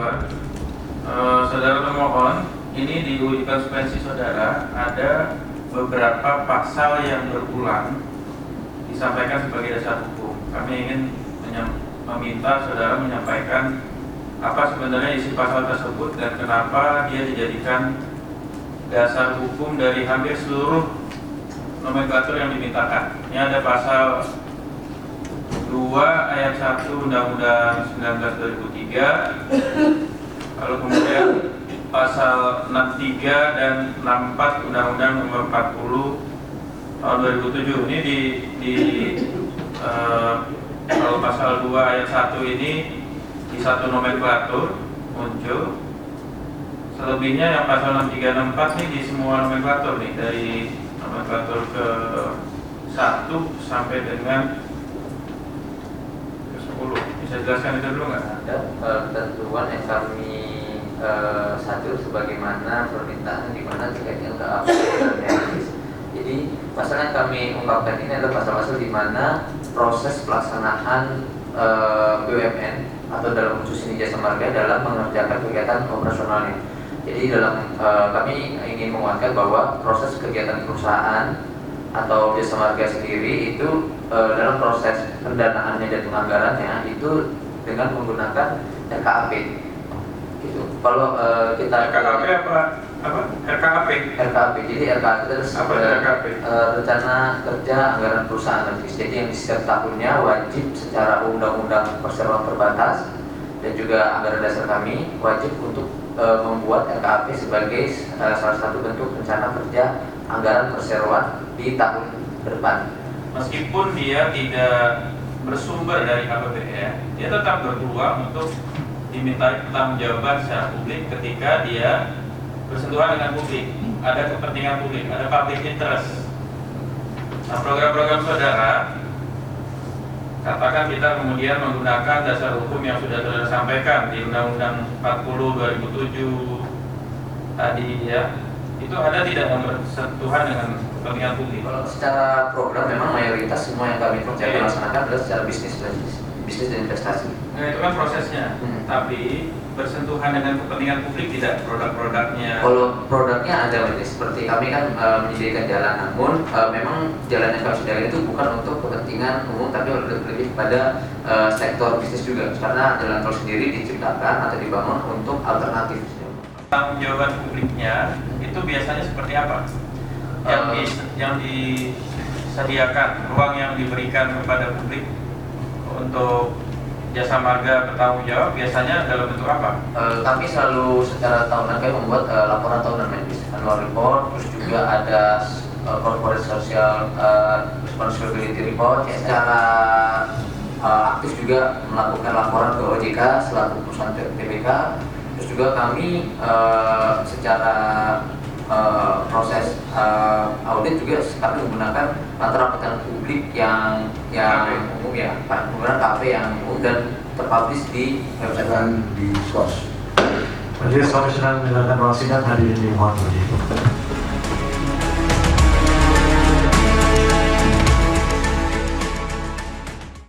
Bapak. Saudara pemohon, ini di uji konsekuensi saudara ada beberapa pasal yang berulang disampaikan sebagai dasar hukum. Kami ingin meminta saudara menyampaikan apa sebenarnya isi pasal tersebut dan kenapa dia dijadikan dasar hukum dari hampir seluruh nomenklatur yang dimintakan. Ini ada pasal 2 ayat 1 Undang-Undang 19 2003, lalu kemudian pasal 63 dan 64 Undang-Undang Nomor 40 tahun 2007. Ini kalau pasal 2 ayat 1 ini di satu nomenklatur muncul. Selebihnya yang pasal 63 64 nih di semua nomenklatur nih, dari nomenklatur ke 1 sampai dengan ke 10. Bisa jelaskan itu dulu nggak? Ada ketentuan yang kami satu sebagaimana permintaan di mana terkait dengan keabsahan teknis. Jadi pasal yang kami ungkapkan ini adalah pasal-pasal di mana proses pelaksanaan BUMN atau dalam khusus ini jasa marga dalam mengerjakan kegiatan operasionalnya. Jadi dalam kami ingin menguatkan bahwa proses kegiatan perusahaan atau jasa marga sendiri itu dalam proses pendanaannya dan penganggarannya itu dengan menggunakan RKAP. Gitu. kalau kita RKAP apa? RKAP. Jadi RKAP itu rencana kerja anggaran perusahaan. Jadi yang di setiap tahunnya wajib secara undang-undang perseroan terbatas dan juga anggaran dasar kami wajib untuk membuat RKAP sebagai salah satu bentuk rencana kerja anggaran perseroan di tahun depan. Meskipun dia tidak bersumber dari APBN, dia tetap berpeluang untuk dimintai pertanggungjawaban secara publik ketika dia bersentuhan dengan publik, ada kepentingan publik, ada public interest. Nah, program-program saudara, katakan kita kemudian menggunakan dasar hukum yang sudah saudara sampaikan di Undang-Undang 40 2007 tadi ya, itu ada tidak yang bersentuhan dengan kepentingan publik? Kalau secara program memang mayoritas semua yang kami kerjakan laksanakan adalah secara bisnis dan investasi. Nah, itu kan prosesnya. Tapi bersentuhan dengan kepentingan publik tidak produk-produknya? Kalau produknya ada, seperti kami kan menyediakan jalan, namun memang jalan yang kami sediakan itu bukan untuk kepentingan umum, tapi lebih pada sektor bisnis juga, karena jalan tol sendiri diciptakan atau dibangun untuk alternatif. Tanggung jawaban publiknya itu biasanya seperti apa? Yang disediakan, ruang yang diberikan kepada publik untuk jasa marga bertanggung jawab biasanya dalam bentuk apa? Kami selalu secara tahunan kami membuat laporan tahunan annual report, terus juga ada corporate social responsibility report. Secara aktif juga melakukan laporan ke OJK selaku perusahaan TBK. Terus juga kami secara proses audit juga kami menggunakan latar pelajaran publik yang umum ya, menggunakan KP yang umum dan terpublish di website dan di SOS. Majelis Komisioner menjalankan ruang sidang hadirin di mohon berdiri.